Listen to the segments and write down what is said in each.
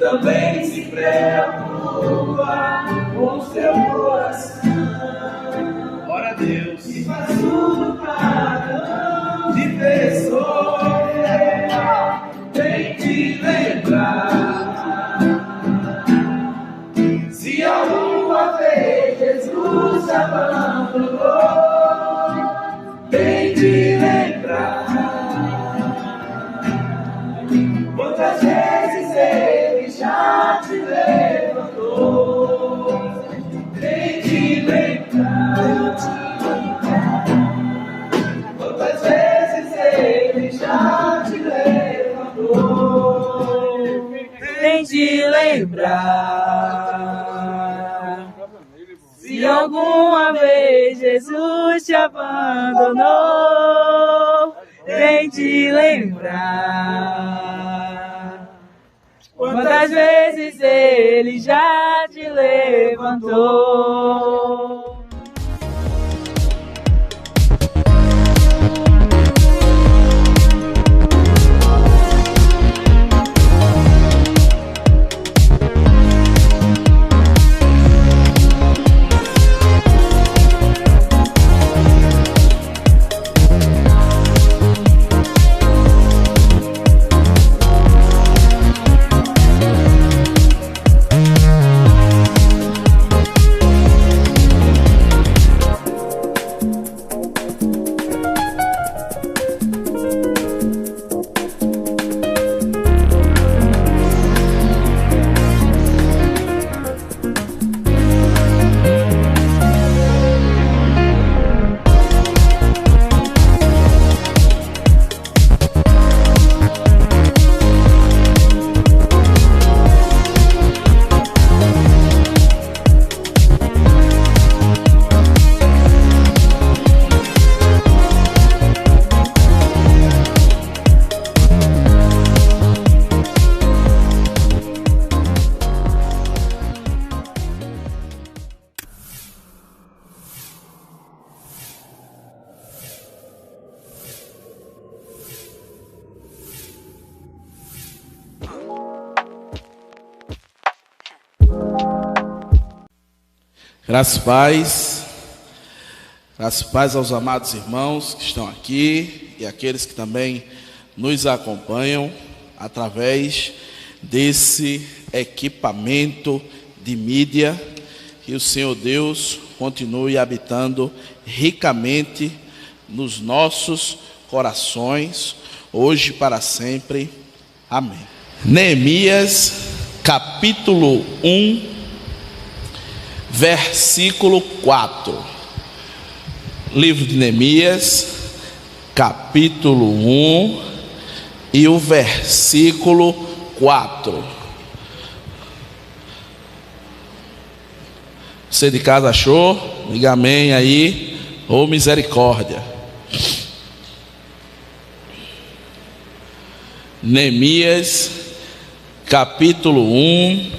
também se preocupa com seu coração. Ora a Deus, e faz tudo para não te ver sofrer, tem te lembrar. Se alguma vez Jesus abandonou, tem te lembrar. Quantas vezes Ele já te levantou, tem te lembrar. Quantas vezes Ele já te levantou, tem te lembrar. Se alguma vez Jesus te abandonou, tem te lembrar. Quantas vezes Ele já te levantou. Graças e paz aos amados irmãos que estão aqui e aqueles que também nos acompanham através desse equipamento de mídia. Que o Senhor Deus continue habitando ricamente nos nossos corações, hoje e para sempre. Amém. Neemias, capítulo 1, versículo 4. Livro de Neemias, capítulo 1 e o versículo 4. Você de casa achou? Diga amém aí, ou misericórdia. Neemias, capítulo 1,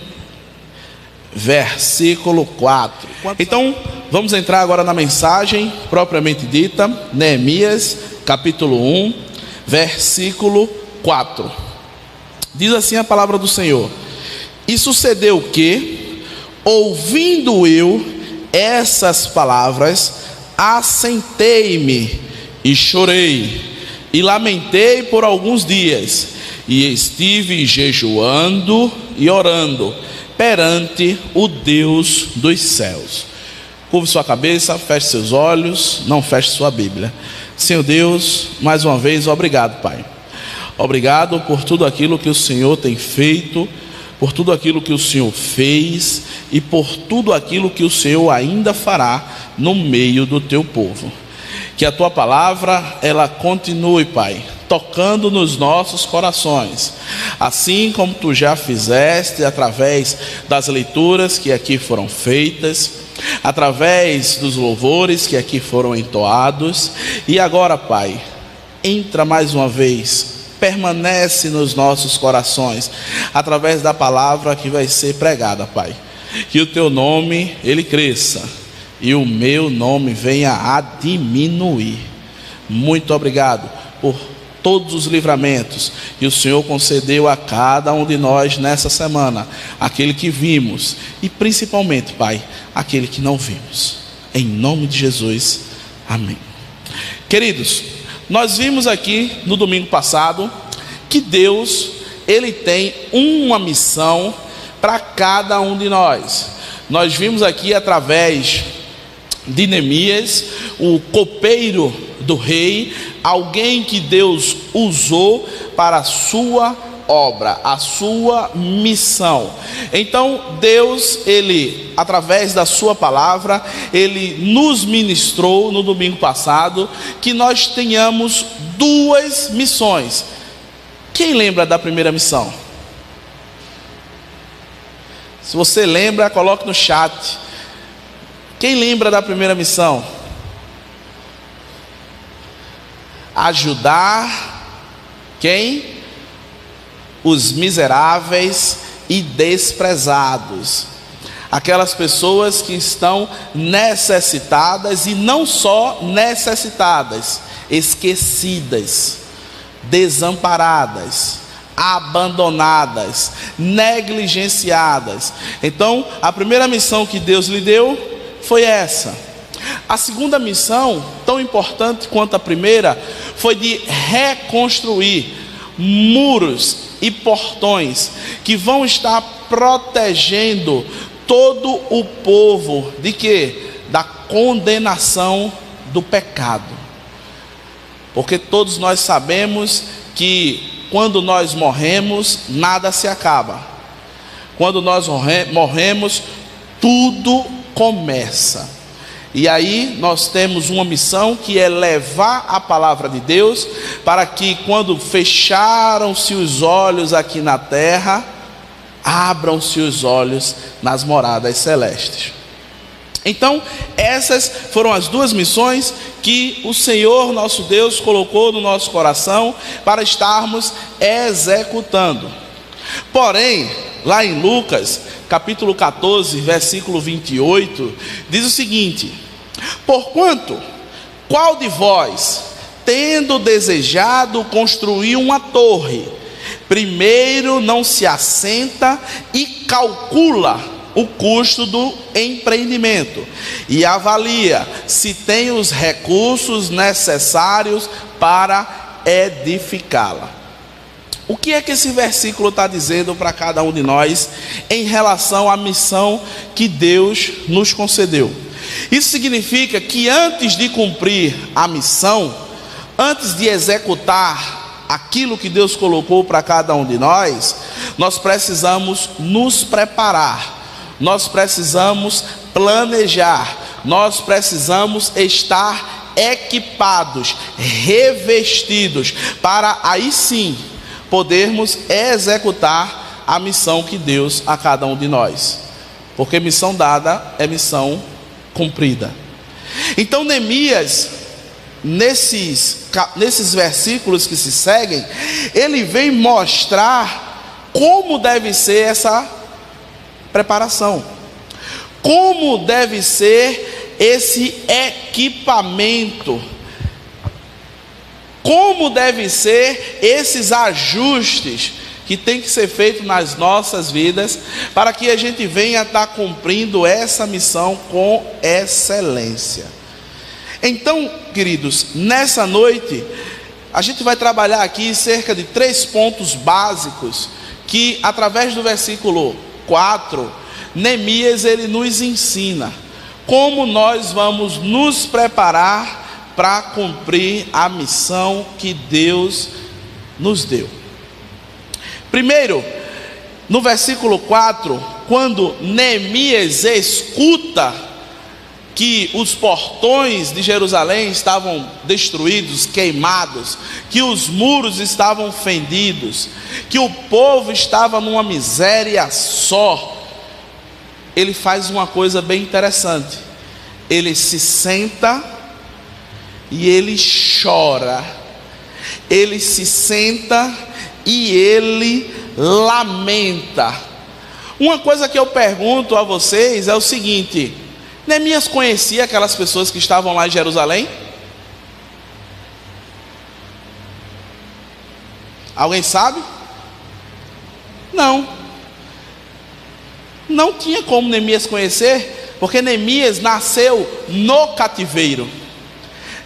versículo 4. Então, vamos entrar agora na mensagem propriamente dita. Neemias, capítulo 1, versículo 4. Diz assim a palavra do Senhor: E sucedeu que, ouvindo eu essas palavras, assentei-me e chorei, e lamentei por alguns dias, e estive jejuando e orando perante o Deus dos céus. Curve sua cabeça, feche seus olhos, não feche sua Bíblia. Senhor Deus, mais uma vez, obrigado, Pai. Obrigado por tudo aquilo que o Senhor tem feito, por tudo aquilo que o Senhor fez e por tudo aquilo que o Senhor ainda fará no meio do teu povo. Que a tua palavra, ela continue, Pai, tocando nos nossos corações, assim como tu já fizeste através das leituras que aqui foram feitas, através dos louvores que aqui foram entoados. E agora, Pai, entra mais uma vez, permanece nos nossos corações, através da palavra que vai ser pregada, Pai. Que o teu nome, ele cresça, e o meu nome venha a diminuir. Muito obrigado por todos os livramentos que o Senhor concedeu a cada um de nós nessa semana, aquele que vimos e principalmente, Pai, aquele que não vimos. Em nome de Jesus, amém. Queridos, nós vimos aqui no domingo passado que Deus, ele tem uma missão para cada um de nós. Nós vimos aqui através de Neemias, o copeiro do rei, alguém que Deus usou para a sua obra, a sua missão. Então Deus, ele, através da sua palavra, ele nos ministrou no domingo passado que nós tenhamos duas missões. Quem lembra da primeira missão? Se você lembra, coloque no chat. Quem lembra da primeira missão? Ajudar quem? Os miseráveis e desprezados. Aquelas pessoas que estão necessitadas, e não só necessitadas, esquecidas, desamparadas, abandonadas, negligenciadas. Então, a primeira missão que Deus lhe deu foi essa. A segunda missão, tão importante quanto a primeira, foi de reconstruir muros e portões que vão estar protegendo todo o povo de quê? Da condenação do pecado. Porque todos nós sabemos que quando nós morremos, nada se acaba. Quando nós morremos, tudo começa. E aí nós temos uma missão que é levar a palavra de Deus, para que quando fecharam-se os olhos aqui na terra, abram-se os olhos nas moradas celestes. Então, essas foram as duas missões que o Senhor nosso Deus colocou no nosso coração para estarmos executando. Porém, lá em Lucas, capítulo 14, versículo 28, diz o seguinte: Porquanto, qual de vós, tendo desejado construir uma torre, primeiro não se assenta e calcula o custo do empreendimento e avalia se tem os recursos necessários para edificá-la. O que é que esse versículo está dizendo para cada um de nós em relação à missão que Deus nos concedeu? Isso significa que antes de cumprir a missão, antes de executar aquilo que Deus colocou para cada um de nós precisamos nos preparar, nós precisamos planejar, nós precisamos estar equipados, revestidos, para aí sim podermos executar a missão que Deus a cada um de nós, porque missão dada é missão cumprida. Então Neemias, nesses versículos que se seguem, ele vem mostrar como deve ser essa preparação, como deve ser esse equipamento, como deve ser esses ajustes que tem que ser feito nas nossas vidas, para que a gente venha estar cumprindo essa missão com excelência. Então, queridos, nessa noite, a gente vai trabalhar aqui cerca de 3 pontos básicos, que através do versículo 4, Neemias ele nos ensina como nós vamos nos preparar para cumprir a missão que Deus nos deu. Primeiro, no versículo 4, quando Neemias escuta que os portões de Jerusalém estavam destruídos, queimados, que os muros estavam fendidos, que o povo estava numa miséria só, ele faz uma coisa bem interessante. Ele se senta e ele chora. Ele se senta e ele lamenta. Uma coisa que eu pergunto a vocês é o seguinte: Neemias conhecia aquelas pessoas que estavam lá em Jerusalém? Alguém sabe? Não tinha como Neemias conhecer, porque Neemias nasceu no cativeiro.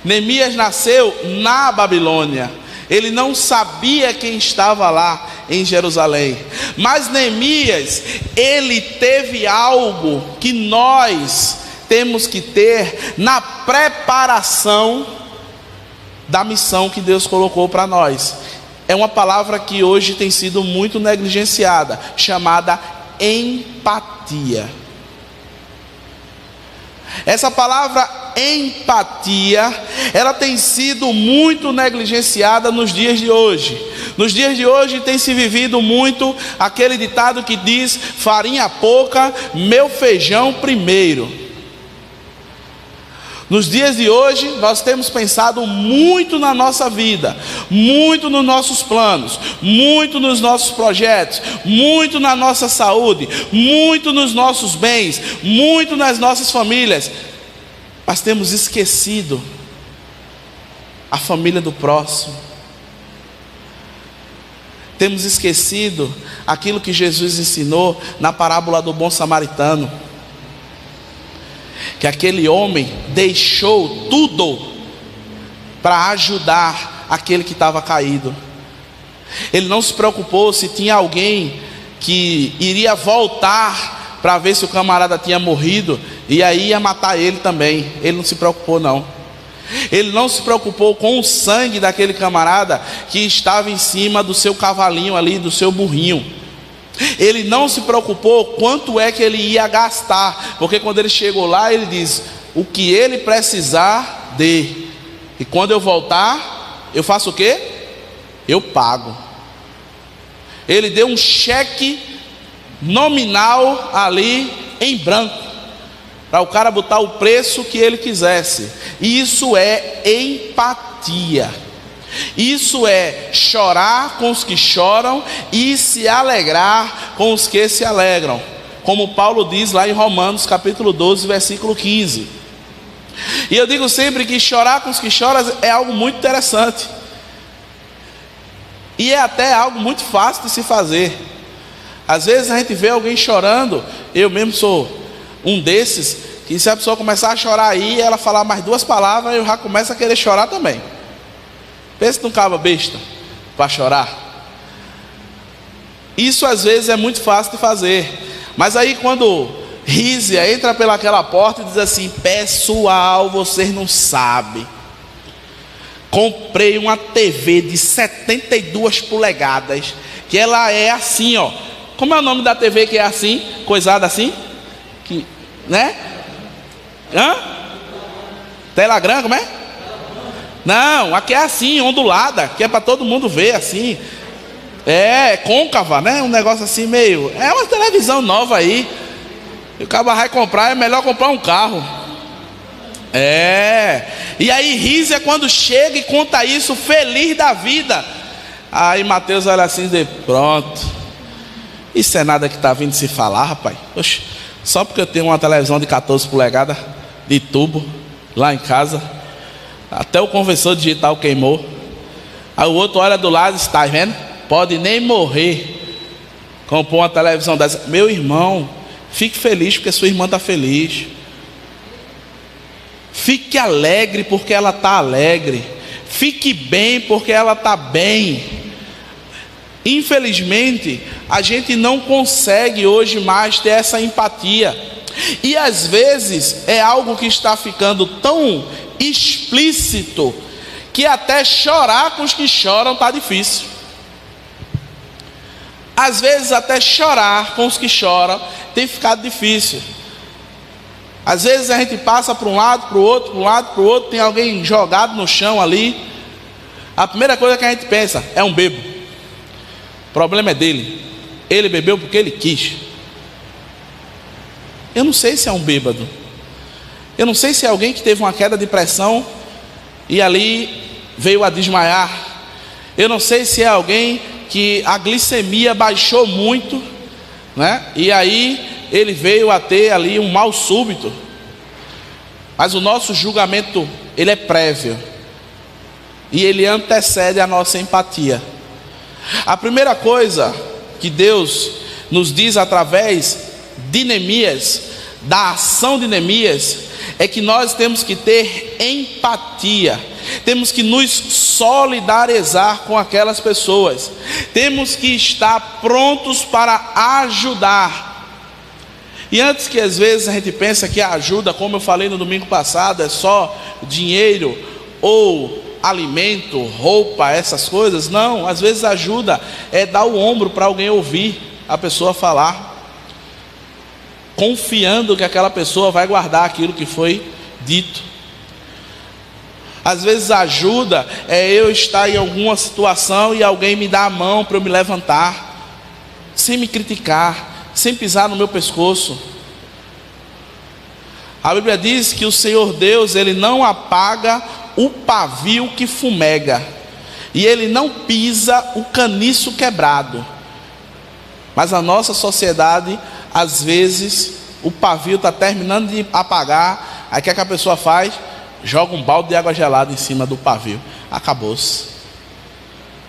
Neemias nasceu na Babilônia. Ele não sabia quem estava lá em Jerusalém. Mas Neemias, ele teve algo que nós temos que ter na preparação da missão que Deus colocou para nós. É uma palavra que hoje tem sido muito negligenciada, chamada empatia. Essa palavra empatia, ela tem sido muito negligenciada nos dias de hoje. Nos dias de hoje tem se vivido muito aquele ditado que diz: farinha pouca, meu feijão primeiro. Nos dias de hoje, nós temos pensado muito na nossa vida, muito nos nossos planos, muito nos nossos projetos, muito na nossa saúde, muito nos nossos bens, muito nas nossas famílias, mas temos esquecido a família do próximo. Temos esquecido aquilo que Jesus ensinou na parábola do bom samaritano, que aquele homem deixou tudo para ajudar aquele que estava caído. Ele não se preocupou se tinha alguém que iria voltar para ver se o camarada tinha morrido e aí ia matar ele também. Ele não se preocupou, não. Ele não se preocupou com o sangue daquele camarada que estava em cima do seu cavalinho ali, do seu burrinho. Ele não se preocupou quanto é que ele ia gastar, porque quando ele chegou lá, ele diz: o que ele precisar, dê, e quando eu voltar, eu faço o quê? Eu pago. Ele deu um cheque nominal ali em branco, para o cara botar o preço que ele quisesse. Isso é empatia. Isso é chorar com os que choram e se alegrar com os que se alegram, como Paulo diz lá em Romanos capítulo 12, versículo 15. E eu digo sempre que chorar com os que choram é algo muito interessante, e é até algo muito fácil de se fazer. Às vezes a gente vê alguém chorando, eu mesmo sou um desses, que se a pessoa começar a chorar aí, ela falar mais 2 palavras, eu já começo a querer chorar também. Pensa num cabo besta para chorar. Isso às vezes é muito fácil de fazer, mas aí quando Rízia entra pelaquela porta e diz assim: pessoal, vocês não sabem, comprei uma TV de 72 polegadas, que ela é assim, ó. Como é o nome da TV que é assim, coisada assim? Que, né? Tela grande, como é? Não, aqui é assim, ondulada, que é para todo mundo ver assim. É côncava, né? Um negócio assim meio... É uma televisão nova aí. E o cara vai comprar, é melhor comprar um carro. E aí Rízia, quando chega e conta isso, feliz da vida. Aí Mateus olha assim e diz: pronto, isso é nada que está vindo se falar, rapaz. Oxe, só porque eu tenho uma televisão de 14 polegadas de tubo lá em casa, até o conversor digital queimou. Aí o outro olha do lado e diz: tá vendo? Pode nem morrer, comprou uma televisão dessa. Meu irmão, fique feliz porque sua irmã está feliz. Fique alegre porque ela está alegre. Fique bem porque ela está bem. Infelizmente, a gente não consegue hoje mais ter essa empatia. E às vezes é algo que está ficando tão explícito que até chorar com os que choram está difícil. Às vezes até chorar com os que choram tem ficado difícil. Às vezes a gente passa para um lado, para o outro, para um lado, para o outro, tem alguém jogado no chão ali. A primeira coisa que a gente pensa é um bebo. O problema é dele. Ele bebeu porque ele quis. Eu não sei se é um bêbado. Eu não sei se é alguém que teve uma queda de pressão e ali veio a desmaiar. Eu não sei se é alguém que a glicemia baixou muito, né? E aí ele veio a ter ali um mal súbito. Mas o nosso julgamento, ele é prévio e ele antecede a nossa empatia. A primeira coisa que Deus nos diz através de Neemias, da ação de Neemias, é que nós temos que ter empatia, temos que nos solidarizar com aquelas pessoas, temos que estar prontos para ajudar. E antes que às vezes a gente pensa que a ajuda, como eu falei no domingo passado, é só dinheiro ou alimento, roupa, essas coisas. Não, às vezes ajuda é dar o ombro para alguém ouvir a pessoa falar, confiando que aquela pessoa vai guardar aquilo que foi dito. Às vezes ajuda é eu estar em alguma situação e alguém me dá a mão para eu me levantar, sem me criticar, sem pisar no meu pescoço. A Bíblia diz que o Senhor Deus, Ele não apaga o pavio que fumega, e Ele não pisa o caniço quebrado. Mas a nossa sociedade, às vezes, o pavio está terminando de apagar, aí o que a pessoa faz? Joga um balde de água gelada em cima do pavio. Acabou-se.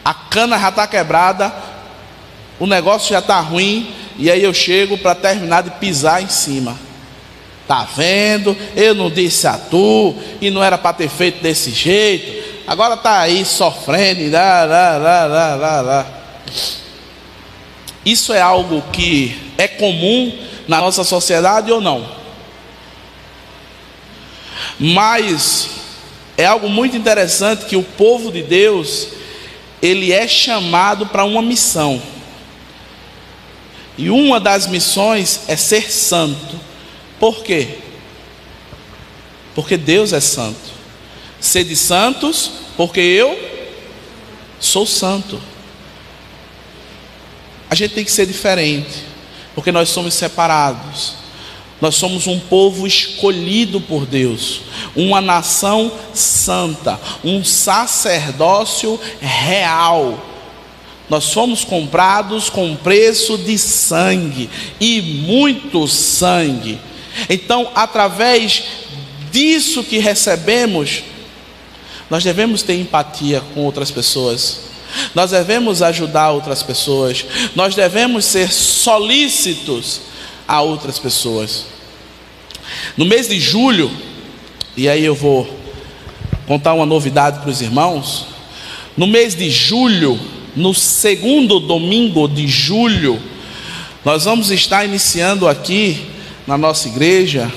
A cana já está quebrada, o negócio já está ruim, e aí eu chego para terminar de pisar em cima. Tá vendo? Eu não disse a tu, e não era para ter feito desse jeito. Agora está aí sofrendo. Isso é algo que é comum na nossa sociedade ou não? Mas é algo muito interessante que o povo de Deus, ele é chamado para uma missão. E uma das missões é ser santo. Por quê? Porque Deus é santo. Sede santos, porque eu sou santo. A gente tem que ser diferente, porque nós somos separados. Nós somos um povo escolhido por Deus, uma nação santa, um sacerdócio real. Nós fomos comprados com preço de sangue, e muito sangue. Então, através disso que recebemos, nós devemos ter empatia com outras pessoas. Nós devemos ajudar outras pessoas. Nós devemos ser solícitos a outras pessoas. No mês de julho, e aí eu vou contar uma novidade para os irmãos. No mês de julho, no segundo domingo de julho, nós vamos estar iniciando aqui na nossa igreja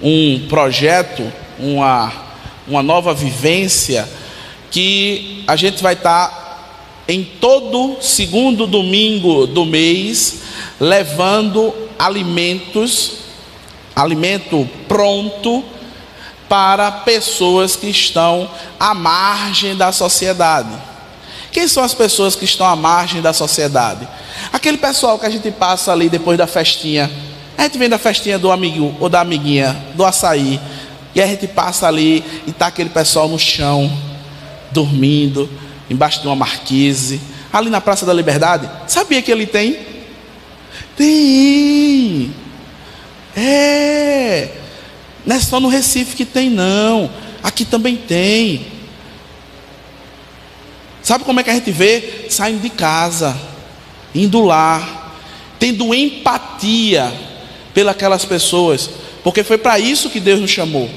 um projeto, uma nova vivência, que a gente vai estar em todo segundo domingo do mês levando alimento pronto para pessoas que estão à margem da sociedade. Quem são as pessoas que estão à margem da sociedade? Aquele pessoal que a gente passa ali depois da festinha. A gente vem da festinha do amigo ou da amiguinha, do açaí, e a gente passa ali e está aquele pessoal no chão, dormindo, embaixo de uma marquise, ali na Praça da Liberdade. Sabia que ele tem? Tem! Não é só no Recife que tem, não. Aqui também tem. Sabe como é que a gente vê? Saindo de casa, indo lá, tendo empatia pelas pessoas, porque foi para isso que Deus nos chamou.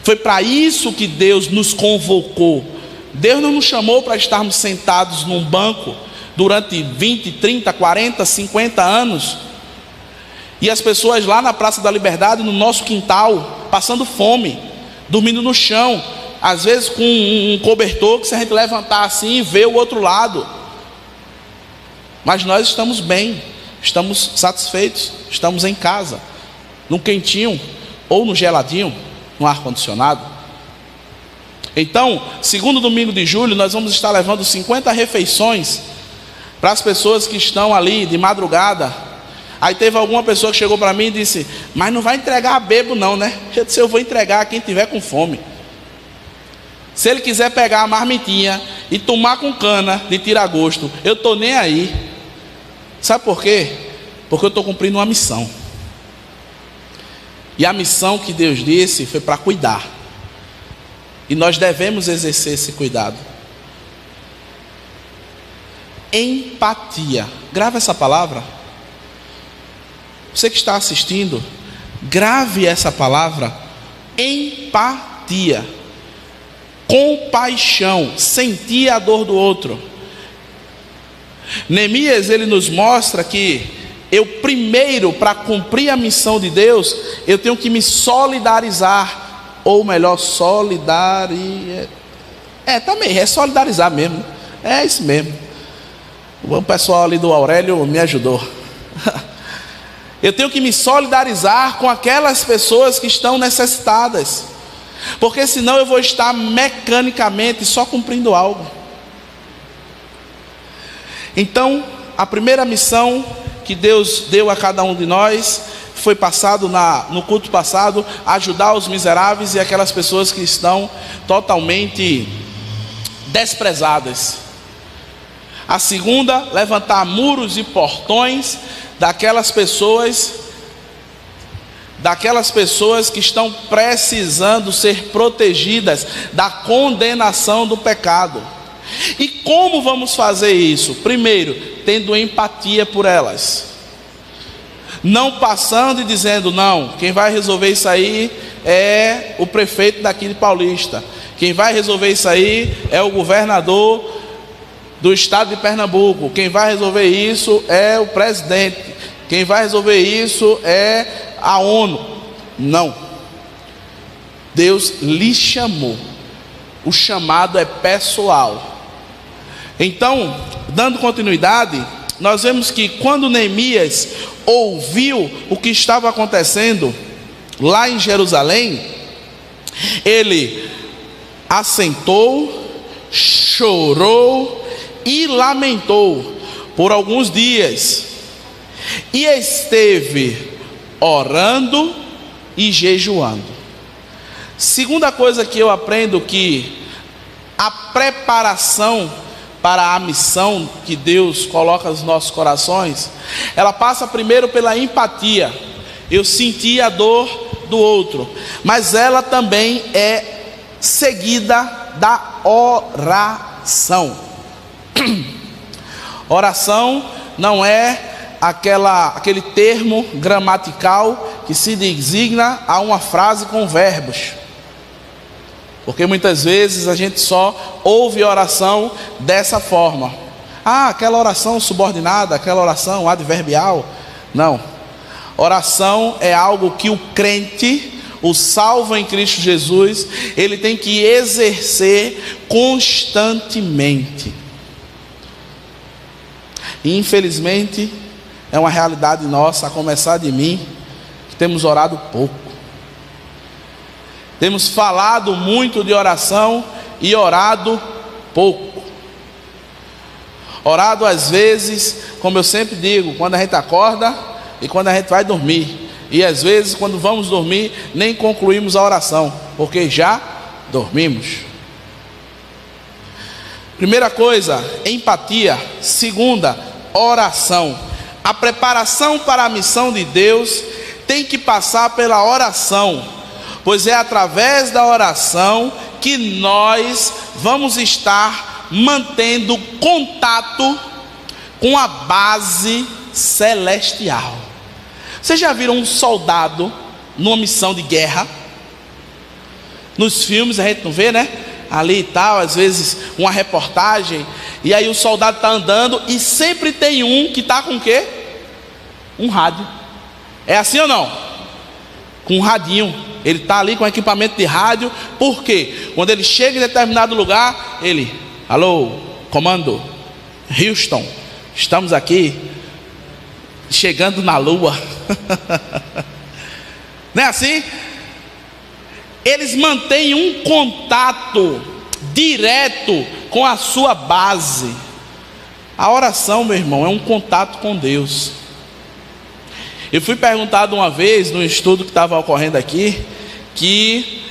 Foi para isso que Deus nos convocou. Deus não nos chamou para estarmos sentados num banco durante 20, 30, 40, 50 anos, e as pessoas lá na Praça da Liberdade, no nosso quintal, passando fome, dormindo no chão, às vezes com um cobertor que, se a gente levantar assim, vê o outro lado. Mas nós estamos bem, estamos satisfeitos, estamos em casa, no quentinho ou no geladinho, no ar-condicionado. Então, segundo domingo de julho, nós vamos estar levando 50 refeições para as pessoas que estão ali de madrugada. Aí teve alguma pessoa que chegou para mim e disse: mas não vai entregar a bebo não, né? Eu disse: eu vou entregar a quem tiver com fome. Se ele quiser pegar a marmitinha e tomar com cana de tira-gosto, eu estou nem aí. Sabe por quê? Porque eu estou cumprindo uma missão. E a missão que Deus disse foi para cuidar. E nós devemos exercer esse cuidado. Empatia. Grava essa palavra. Você que está assistindo, grave essa palavra. Empatia. Compaixão. Sentir a dor do outro. Neemias, ele nos mostra que eu primeiro, para cumprir a missão de Deus, eu tenho que me solidarizar. Ou melhor, é solidarizar mesmo. É isso mesmo. O pessoal ali do Aurélio me ajudou. Eu tenho que me solidarizar com aquelas pessoas que estão necessitadas, porque senão eu vou estar mecanicamente só cumprindo algo. Então, a primeira missão que Deus deu a cada um de nós foi passado no culto passado: ajudar os miseráveis e aquelas pessoas que estão totalmente desprezadas. A segunda, levantar muros e portões daquelas pessoas que estão precisando ser protegidas da condenação do pecado. E como vamos fazer isso? Primeiro, tendo empatia por elas. Não passando e dizendo: não, quem vai resolver isso aí é o prefeito daqui de Paulista. Quem vai resolver isso aí é o governador do estado de Pernambuco. Quem vai resolver isso é o presidente. Quem vai resolver isso é a ONU. Não. Deus lhe chamou. O chamado é pessoal. Então, dando continuidade, nós vemos que quando Neemias ouviu o que estava acontecendo lá em Jerusalém, ele assentou, chorou e lamentou por alguns dias, e esteve orando e jejuando. Segunda coisa que eu aprendo, que a preparação para a missão que Deus coloca nos nossos corações, ela passa primeiro pela empatia. Eu senti a dor do outro, mas ela também é seguida da oração. Oração não é aquele termo gramatical que se designa a uma frase com verbos. Porque muitas vezes a gente só ouve oração dessa forma. Aquela oração subordinada, aquela oração adverbial. Não. Oração é algo que o crente, o salvo em Cristo Jesus, ele tem que exercer constantemente. E infelizmente é uma realidade nossa, a começar de mim, que temos orado pouco. Temos falado muito de oração e orado pouco. Orado às vezes, como eu sempre digo, quando a gente acorda e quando a gente vai dormir. E às vezes quando vamos dormir nem concluímos a oração, porque já dormimos. Primeira coisa, empatia. Segunda, oração. A preparação para a missão de Deus tem que passar pela oração, pois é através da oração que nós vamos estar mantendo contato com a base celestial. Vocês já viram um soldado numa missão de guerra? Nos filmes a gente não vê, né? Ali e tal, às vezes uma reportagem, e aí o soldado está andando e sempre tem um que está com o quê? Um rádio. É assim ou não? Com um radinho. Ele está ali com equipamento de rádio. Por quê? Quando ele chega em determinado lugar, ele: alô, comando, Houston, estamos aqui chegando na lua. Não é assim? Eles mantêm um contato direto com a sua base. A oração, meu irmão, é um contato com Deus. Eu fui perguntado uma vez, no estudo que estava ocorrendo aqui, que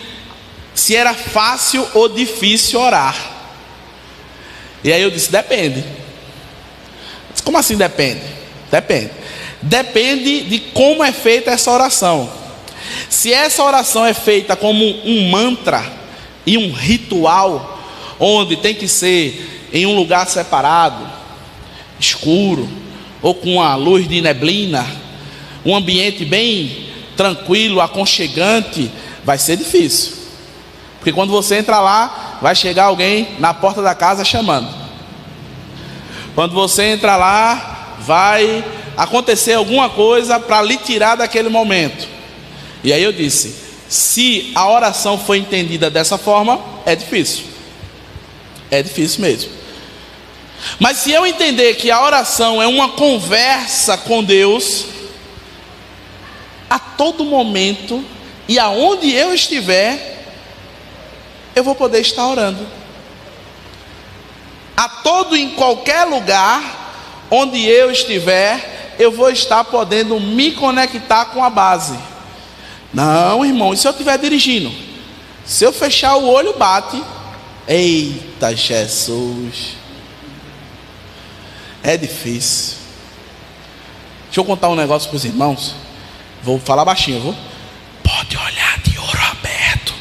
se era fácil ou difícil orar. E aí eu disse: depende. Como assim depende? Depende. Depende de como é feita essa oração. Se essa oração é feita como um mantra e um ritual, onde tem que ser em um lugar separado, escuro, ou com a luz de neblina, um ambiente bem tranquilo, aconchegante, vai ser difícil. Porque quando você entra lá, vai chegar alguém na porta da casa chamando. Quando você entra lá, vai acontecer alguma coisa para lhe tirar daquele momento. E aí eu disse: se a oração foi entendida dessa forma, é difícil. É difícil mesmo. Mas se eu entender que a oração é uma conversa com Deus, a todo momento e aonde eu estiver, eu vou poder estar orando. A todo e em qualquer lugar onde eu estiver, eu vou estar podendo me conectar com a base. Não, irmão, e se eu estiver dirigindo? Se eu fechar o olho, bate. Eita Jesus, é difícil. Deixa eu contar um negócio para os irmãos. Vou falar baixinho, vou. Pode olhar de olho aberto.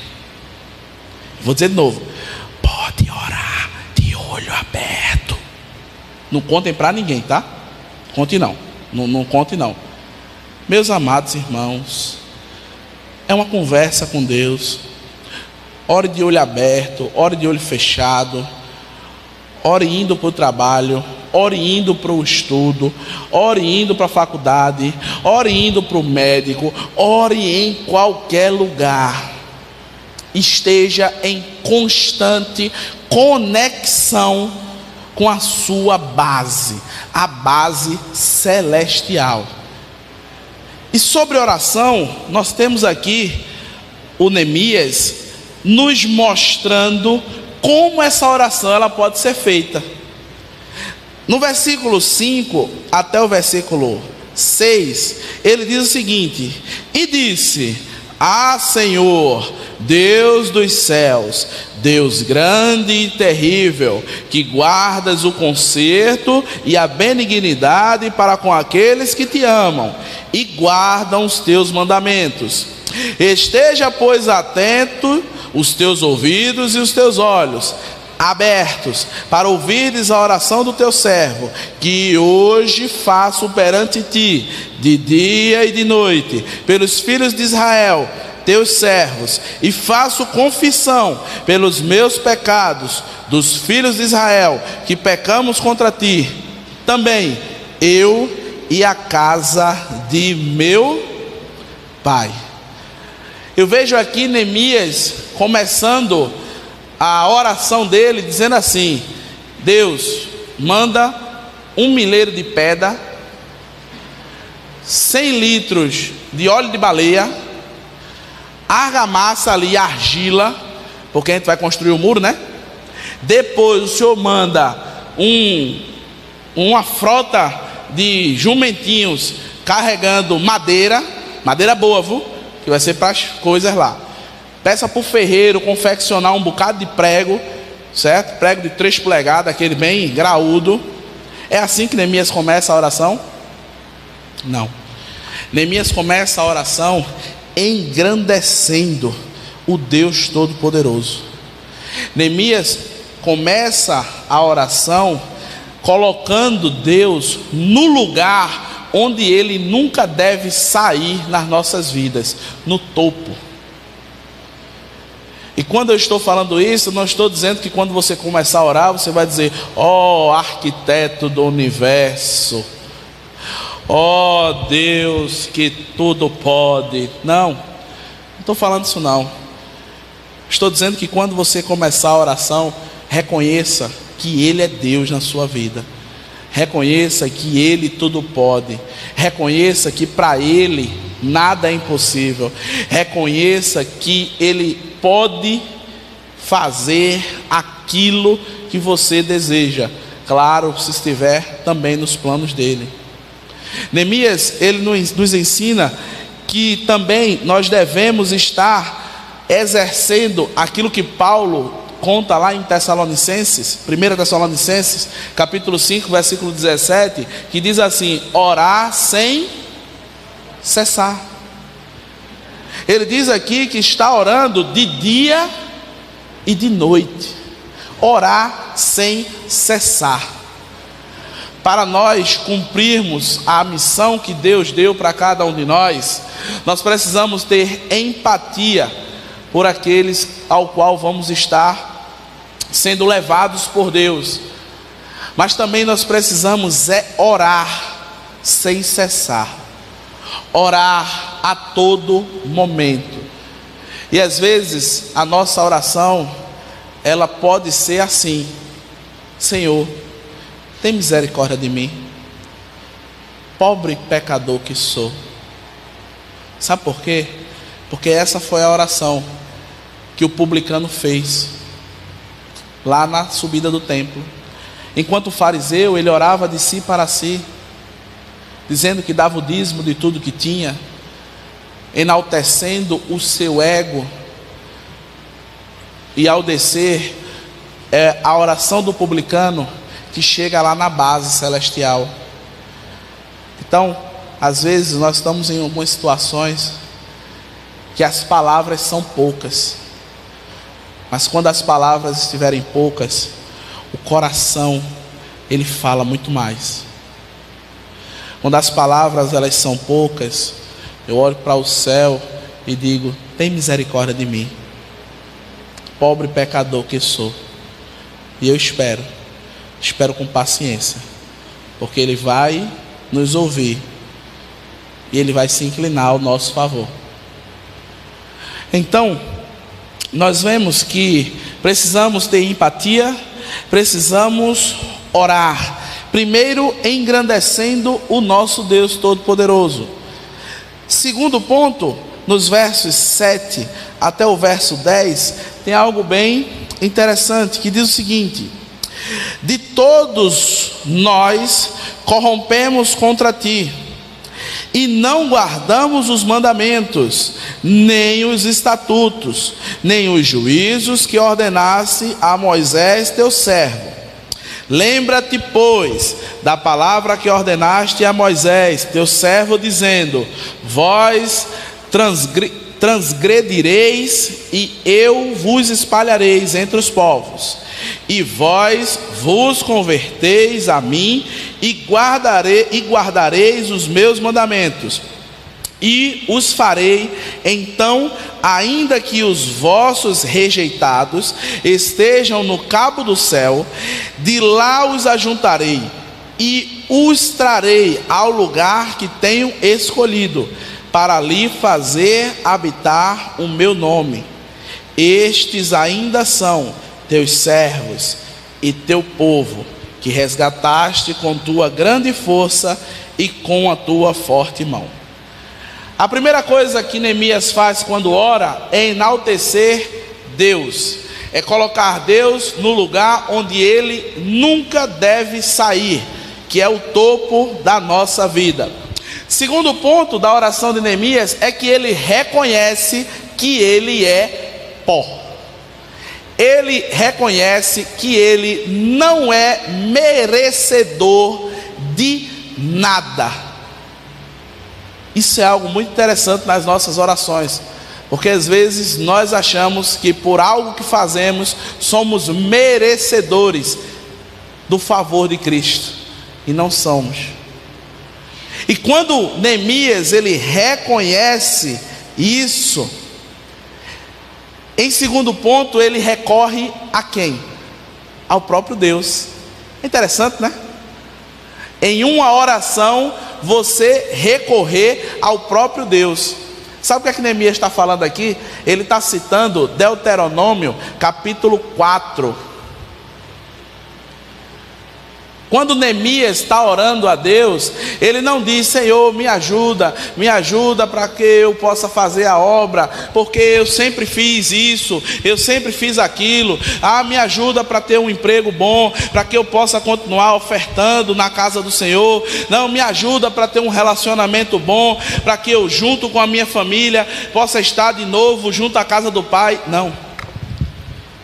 Vou dizer de novo: pode orar de olho aberto. Não contem para ninguém, tá? Conte não. Não conte não. Meus amados irmãos, é uma conversa com Deus. Ore de olho aberto, ore de olho fechado, ore indo para o trabalho, ore indo para o estudo, ore indo para a faculdade, ore indo para o médico, ore em qualquer lugar. Esteja em constante conexão com a sua base, a base celestial. E sobre oração, nós temos aqui o Neemias nos mostrando como essa oração ela pode ser feita. No versículo 5 até o versículo 6, ele diz o seguinte: e disse: Senhor, Deus dos céus, Deus grande e terrível, que guardas o conserto e a benignidade para com aqueles que te amam e guardam os teus mandamentos. Esteja, pois, atento os teus ouvidos e os teus olhos, abertos, para ouvirdes a oração do teu servo, que hoje faço perante ti, de dia e de noite, pelos filhos de Israel, teus servos, e faço confissão pelos meus pecados, dos filhos de Israel, que pecamos contra ti, também eu e a casa de meu pai. Eu vejo aqui Neemias começando a oração dele, dizendo assim: Deus, manda 1 milheiro de pedra, 100 litros de óleo de baleia, argamassa ali, argila, porque a gente vai construir o muro, né? Depois o Senhor manda uma frota de jumentinhos carregando madeira boa, viu? Que vai ser para as coisas lá. Peça para o ferreiro confeccionar um bocado de prego, certo? Prego de 3 polegadas, aquele bem graúdo. É assim que Neemias começa a oração? Não. Neemias começa a oração engrandecendo o Deus Todo-Poderoso. Neemias começa a oração colocando Deus no lugar onde Ele nunca deve sair nas nossas vidas, no topo. E quando eu estou falando isso, não estou dizendo que quando você começar a orar, você vai dizer: ó arquiteto do universo, ó Deus que tudo pode. Não estou falando isso não. Estou dizendo que quando você começar a oração, reconheça que Ele é Deus na sua vida. Reconheça que Ele tudo pode. Reconheça que para Ele nada é impossível. Reconheça que Ele pode fazer aquilo que você deseja. Claro, se estiver também nos planos dEle. Neemias, ele nos ensina que também nós devemos estar exercendo aquilo que Paulo conta lá em Tessalonicenses, 1 Tessalonicenses, capítulo 5, versículo 17, que diz assim: orar sem cessar. Ele diz aqui que está orando de dia e de noite. Orar sem cessar. Para nós cumprirmos a missão que Deus deu para cada um de nós, nós precisamos ter empatia por aqueles ao qual vamos estar sendo levados por Deus. Mas também nós precisamos orar sem cessar. Orar a todo momento. E às vezes a nossa oração, ela pode ser assim: Senhor, tem misericórdia de mim, pobre pecador que sou. Sabe por quê? Porque essa foi a oração que o publicano fez lá na subida do templo. Enquanto o fariseu, ele orava de si para si, dizendo que dava o dízimo de tudo que tinha, enaltecendo o seu ego. E ao descer, é a oração do publicano que chega lá na base celestial. Então, às vezes nós estamos em algumas situações que as palavras são poucas, mas quando as palavras estiverem poucas, o coração, ele fala muito mais. Quando as palavras elas são poucas, eu olho para o céu e digo: tem misericórdia de mim, pobre pecador que sou. E eu espero com paciência, porque Ele vai nos ouvir e Ele vai se inclinar ao nosso favor. Então, nós vemos que precisamos ter empatia, precisamos orar. Primeiro, engrandecendo o nosso Deus Todo-Poderoso. Segundo ponto, nos versos 7 até o verso 10, tem algo bem interessante, que diz o seguinte: de todos nós corrompemos contra ti, e não guardamos os mandamentos, nem os estatutos, nem os juízos que ordenasse a Moisés teu servo. Lembra-te, pois, da palavra que ordenaste a Moisés teu servo, dizendo: vós transgredireis e eu vos espalhareis entre os povos, e vós vos converteis a mim e guardareis os meus mandamentos, e os farei. Então, ainda que os vossos rejeitados estejam no cabo do céu, de lá os ajuntarei e os trarei ao lugar que tenho escolhido, para ali fazer habitar o meu nome. Estes ainda são teus servos e teu povo, que resgataste com tua grande força e com a tua forte mão. A primeira coisa que Neemias faz quando ora é enaltecer Deus, é colocar Deus no lugar onde Ele nunca deve sair, que é o topo da nossa vida. Segundo ponto da oração de Neemias é que ele reconhece que ele é pó. Ele reconhece que ele não é merecedor de nada. Isso é algo muito interessante nas nossas orações, porque às vezes nós achamos que por algo que fazemos somos merecedores do favor de Cristo, e não somos. E quando Neemias ele reconhece isso, em segundo ponto ele recorre a quem? Ao próprio Deus. É interessante, né? Em uma oração você recorrer ao próprio Deus. Sabe o que é que Neemias está falando aqui? Ele está citando Deuteronômio capítulo 4. Quando Neemias está orando a Deus, ele não diz: Senhor, me ajuda para que eu possa fazer a obra, porque eu sempre fiz isso, eu sempre fiz aquilo. Me ajuda para ter um emprego bom, para que eu possa continuar ofertando na casa do Senhor. Não, me ajuda para ter um relacionamento bom, para que eu, junto com a minha família, possa estar de novo junto à casa do Pai. Não,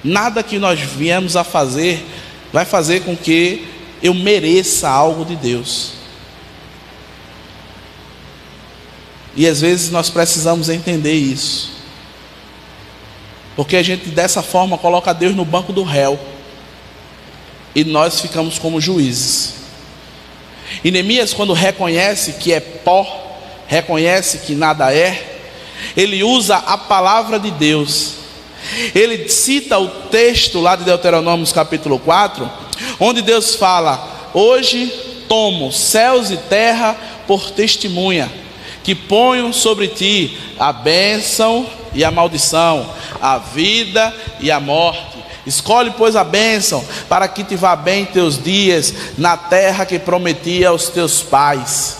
nada que nós viemos a fazer vai fazer com que eu mereça algo de Deus. E às vezes nós precisamos entender isso, porque a gente dessa forma coloca Deus no banco do réu, e nós ficamos como juízes. E Neemias, quando reconhece que é pó, reconhece que nada é, ele usa a palavra de Deus. Ele cita o texto lá de Deuteronômio capítulo 4, onde Deus fala: hoje tomo céus e terra por testemunha, que ponho sobre ti a bênção e a maldição, a vida e a morte. Escolhe, pois, a bênção, para que te vá bem teus dias na terra que prometi aos teus pais.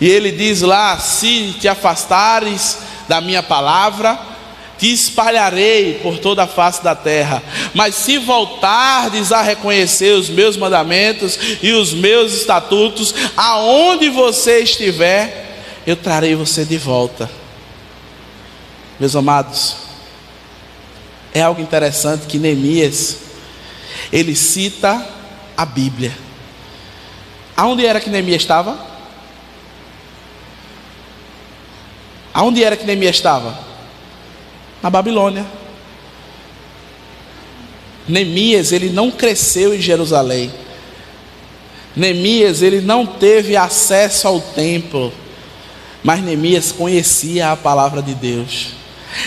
E ele diz lá: se te afastares da minha palavra, te espalharei por toda a face da terra. Mas se voltardes a reconhecer os meus mandamentos e os meus estatutos, aonde você estiver, eu trarei você de volta. Meus amados, é algo interessante que Neemias, ele cita a Bíblia. Aonde era que Neemias estava? Aonde era que Neemias estava? Na Babilônia. Neemias, ele não cresceu em Jerusalém. Neemias, ele não teve acesso ao templo, mas Neemias conhecia a palavra de Deus.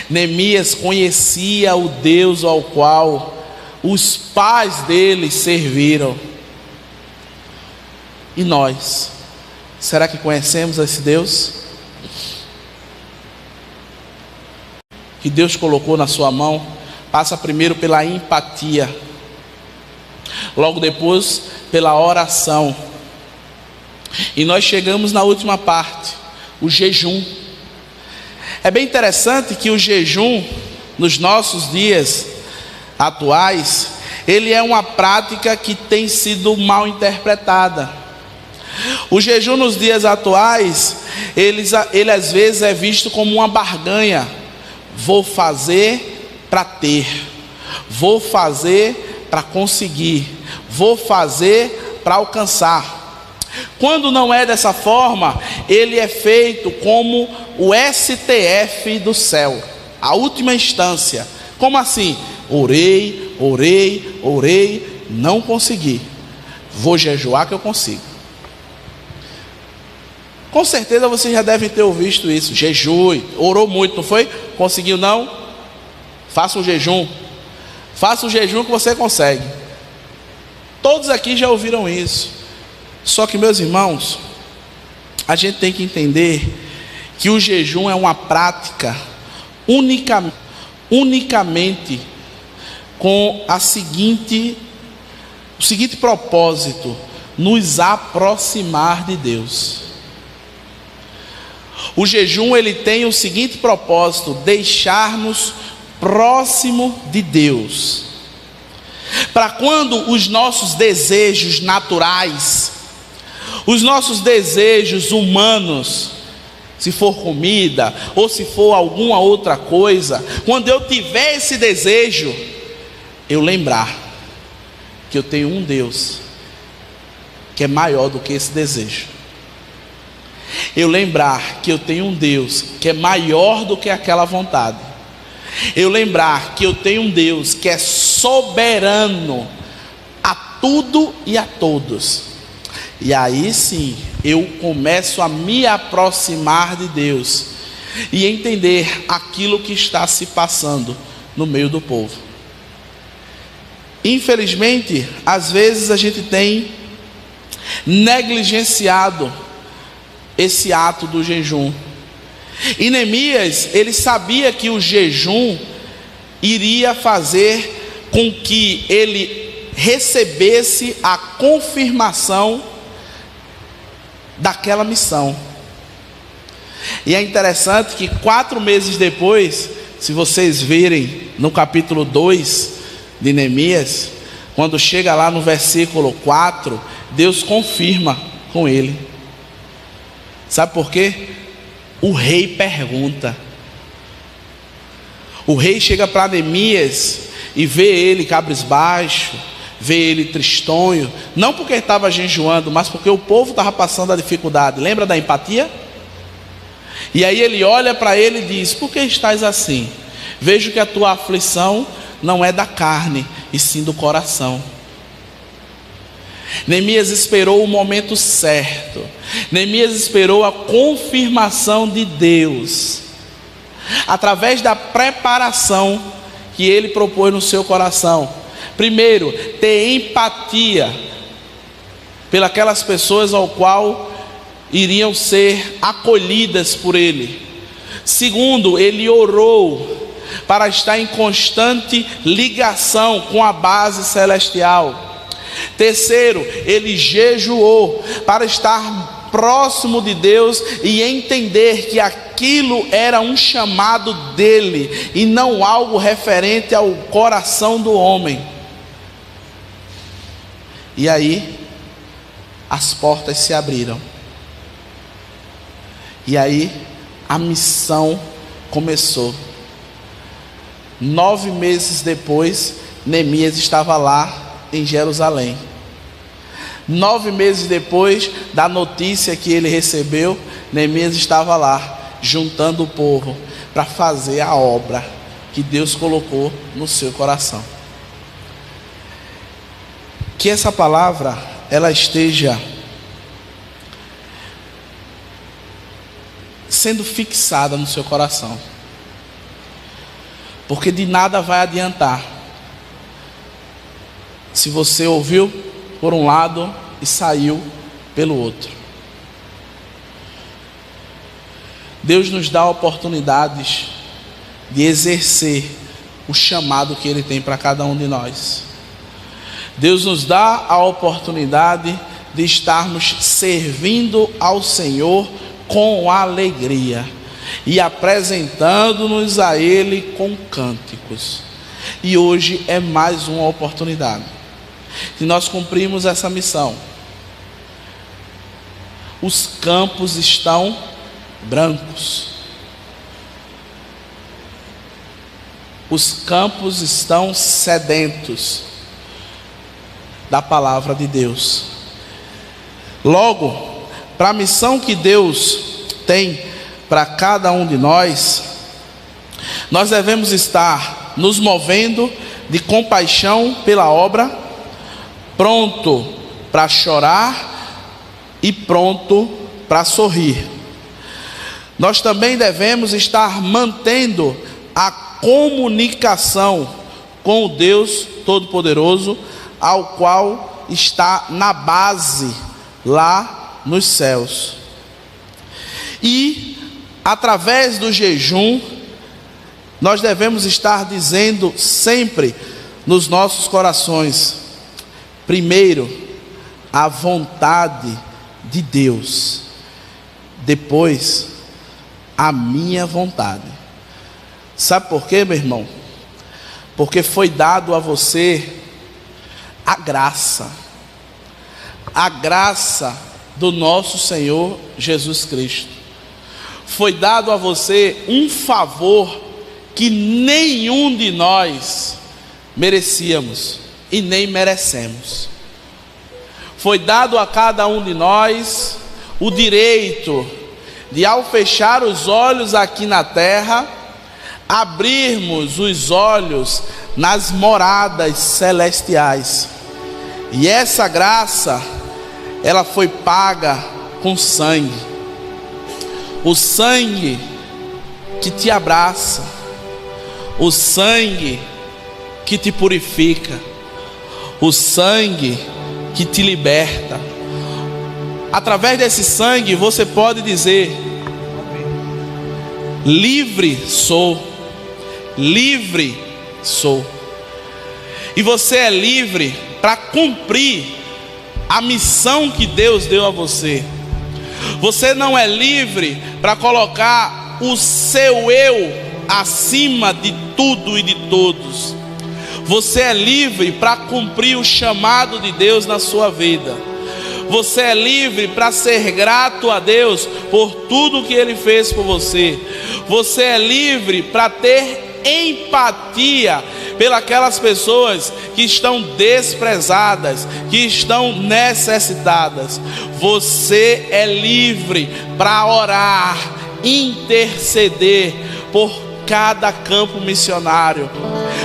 Neemias conhecia o Deus ao qual os pais dele serviram. E nós, será que conhecemos esse Deus? Que Deus colocou na sua mão, passa primeiro pela empatia, logo depois pela oração, e nós chegamos na última parte, o jejum. É bem interessante que o jejum, nos nossos dias atuais, ele é uma prática que tem sido mal interpretada. O jejum nos dias atuais, ele às vezes é visto como uma barganha. Vou fazer para ter, vou fazer para conseguir, vou fazer para alcançar. Quando não é dessa forma, ele é feito como o STF do céu, a última instância. Como assim? Orei, orei, não consegui. Vou jejuar que eu consigo. Com certeza vocês já devem ter ouvido isso. Jejue, orou muito, não foi? Conseguiu não? Faça um jejum. Faça o jejum que você consegue. Todos aqui já ouviram isso. Só que, meus irmãos, a gente tem que entender que o jejum é uma prática unicamente com o seguinte propósito: nos aproximar de Deus. O jejum ele tem o seguinte propósito: deixar-nos próximo de Deus. Para quando os nossos desejos naturais, os nossos desejos humanos, se for comida ou se for alguma outra coisa, quando eu tiver esse desejo, eu lembrar que eu tenho um Deus que é maior do que esse desejo. Eu lembrar que eu tenho um Deus que é maior do que aquela vontade. Eu lembrar que eu tenho um Deus que é soberano a tudo e a todos. E aí sim, eu começo a me aproximar de Deus e entender aquilo que está se passando no meio do povo. Infelizmente, às vezes a gente tem negligenciado esse ato do jejum. E Neemias, ele sabia que o jejum iria fazer com que ele recebesse a confirmação daquela missão. E é interessante que 4 meses depois, se vocês verem no capítulo 2 de Neemias, quando chega lá no versículo 4, Deus confirma com ele. Sabe por quê? O rei pergunta. O rei chega para Neemias e vê ele cabisbaixo, vê ele tristonho, não porque estava jejuando, mas porque o povo estava passando a dificuldade. Lembra da empatia? E aí ele olha para ele e diz: por que estás assim? Vejo que a tua aflição não é da carne, e sim do coração. Neemias esperou o momento certo. Neemias esperou a confirmação de Deus, através da preparação que ele propôs no seu coração. Primeiro, ter empatia pelas pessoas ao qual iriam ser acolhidas por ele. Segundo, ele orou para estar em constante ligação com a base celestial. Terceiro, ele jejuou para estar próximo de Deus e entender que aquilo era um chamado dele e não algo referente ao coração do homem. E aí as portas se abriram. E aí a missão começou. 9 meses depois, Neemias estava lá em Jerusalém. 9 meses depois da notícia que ele recebeu, Neemias estava lá, juntando o povo para fazer a obra que Deus colocou no seu coração. Que essa palavra, ela esteja sendo fixada no seu coração, porque de nada vai adiantar se você ouviu por um lado e saiu pelo outro. Deus nos dá oportunidades de exercer o chamado que Ele tem para cada um de nós. Deus nos dá a oportunidade de estarmos servindo ao Senhor com alegria e apresentando-nos a Ele com cânticos. E hoje é mais uma oportunidade. Se nós cumprimos essa missão, os campos estão brancos. Os campos estão sedentos da palavra de Deus. Logo, para a missão que Deus tem para cada um de nós, nós devemos estar nos movendo de compaixão pela obra, pronto para chorar e pronto para sorrir. Nós também devemos estar mantendo a comunicação com o Deus Todo-Poderoso, ao qual está na base lá nos céus. E através do jejum, nós devemos estar dizendo sempre nos nossos corações: primeiro, a vontade de Deus, depois, a minha vontade. Sabe por quê, meu irmão? Porque foi dado a você a graça do nosso Senhor Jesus Cristo. Foi dado a você um favor que nenhum de nós merecíamos e nem merecemos. Foi dado a cada um de nós o direito de, ao fechar os olhos aqui na terra, abrirmos os olhos nas moradas celestiais. E essa graça, ela foi paga com sangue. O sangue que te abraça, o sangue que te purifica, o sangue que te liberta. Através desse sangue você pode dizer: livre sou, livre sou. E você é livre para cumprir a missão que Deus deu a você. Você não é livre para colocar o seu eu acima de tudo e de todos. Você é livre para cumprir o chamado de Deus na sua vida. Você é livre para ser grato a Deus por tudo que Ele fez por você. Você é livre para ter empatia pelas pessoas que estão desprezadas, que estão necessitadas. Você é livre para orar, interceder por cada campo missionário,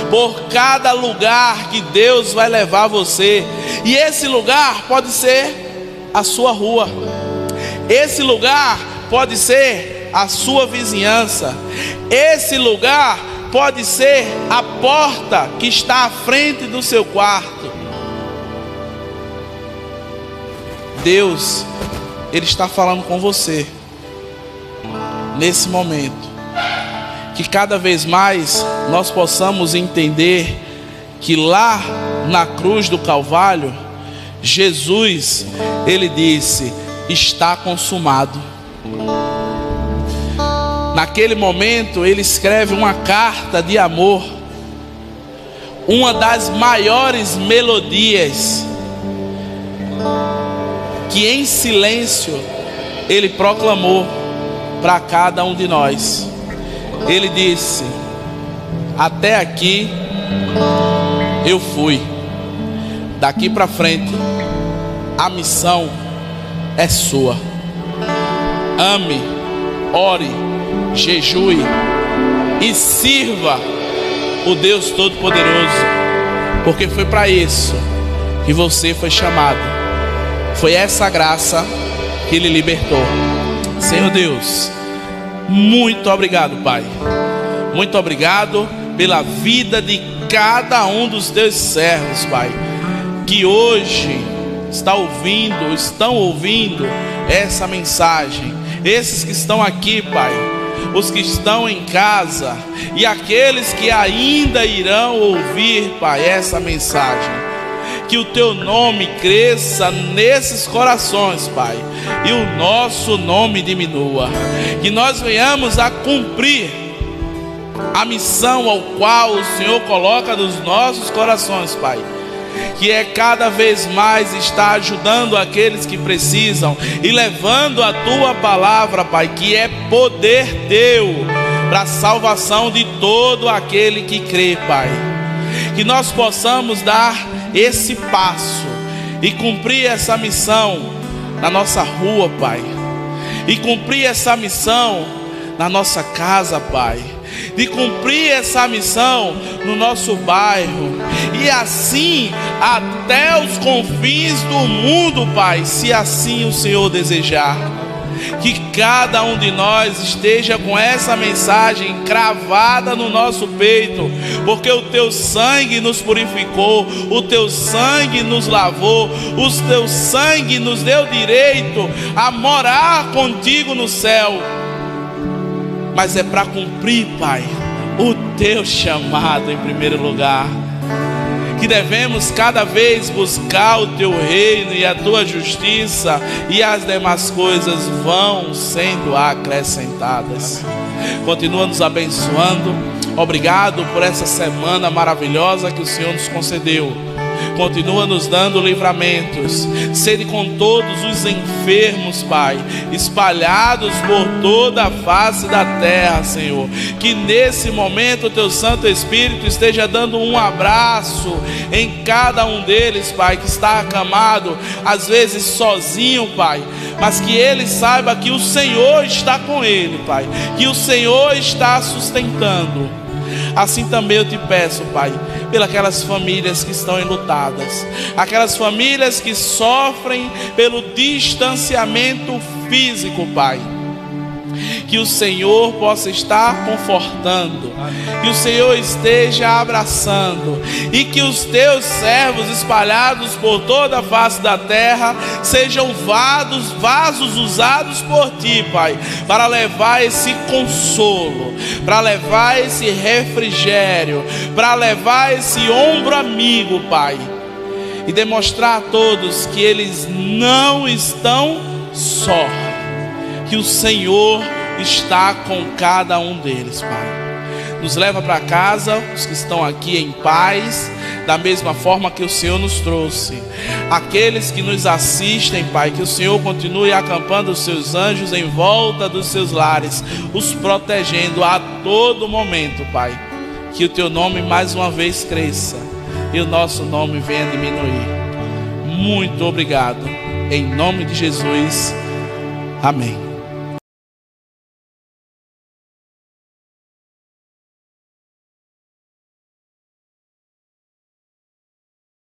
por cada lugar que Deus vai levar você. E esse lugar pode ser a sua rua, esse lugar pode ser a sua vizinhança, esse lugar pode ser a porta que está à frente do seu quarto. Deus, Ele está falando com você nesse momento. Que cada vez mais nós possamos entender que lá na cruz do Calvário, Jesus, Ele disse: está consumado. Naquele momento Ele escreve uma carta de amor, uma das maiores melodias, que em silêncio Ele proclamou para cada um de nós. Ele disse: até aqui eu fui, daqui para frente a missão é sua. Ame, ore, jejue e sirva o Deus Todo-Poderoso, porque foi para isso que você foi chamado. Foi essa graça que Ele libertou. Senhor Deus, muito obrigado, Pai. Muito obrigado pela vida de cada um dos teus servos, Pai, que hoje estão ouvindo essa mensagem. Esses que estão aqui, Pai, os que estão em casa e aqueles que ainda irão ouvir, Pai, essa mensagem. Que o Teu nome cresça nesses corações, Pai, e o nosso nome diminua. Que nós venhamos a cumprir a missão ao qual o Senhor coloca nos nossos corações, Pai, que é cada vez mais estar ajudando aqueles que precisam e levando a Tua palavra, Pai, que é poder Teu para a salvação de todo aquele que crê, Pai. Que nós possamos dar esse passo e cumprir essa missão na nossa rua, Pai, e cumprir essa missão na nossa casa, Pai, de cumprir essa missão no nosso bairro, e assim até os confins do mundo, Pai, se assim o Senhor desejar. Que cada um de nós esteja com essa mensagem cravada no nosso peito, porque o teu sangue nos purificou, o teu sangue nos lavou, o teu sangue nos deu direito a morar contigo no céu. Mas é para cumprir, Pai, o teu chamado em primeiro lugar, que devemos cada vez buscar o teu reino e a tua justiça, e as demais coisas vão sendo acrescentadas. Continua nos abençoando. Obrigado por essa semana maravilhosa que o Senhor nos concedeu. Continua nos dando livramentos. Sede com todos os enfermos, Pai, espalhados por toda a face da terra, Senhor. Que nesse momento o teu Santo Espírito esteja dando um abraço em cada um deles, Pai, que está acamado, às vezes sozinho, Pai, mas que ele saiba que o Senhor está com ele, Pai, que o Senhor está sustentando. Assim também eu te peço, Pai, pelas famílias que estão enlutadas, aquelas famílias que sofrem pelo distanciamento físico, Pai, que o Senhor possa estar confortando, que o Senhor esteja abraçando, e que os teus servos espalhados por toda a face da terra sejam vasos usados por ti, Pai, para levar esse consolo, para levar esse refrigério, para levar esse ombro amigo, Pai, e demonstrar a todos que eles não estão só, que o Senhor está com cada um deles, Pai. Nos leva para casa, os que estão aqui em paz, da mesma forma que o Senhor nos trouxe. Aqueles que nos assistem, Pai, que o Senhor continue acampando os seus anjos em volta dos seus lares, os protegendo a todo momento, Pai. Que o teu nome mais uma vez cresça e o nosso nome venha diminuir. Muito obrigado. Em nome de Jesus. Amém.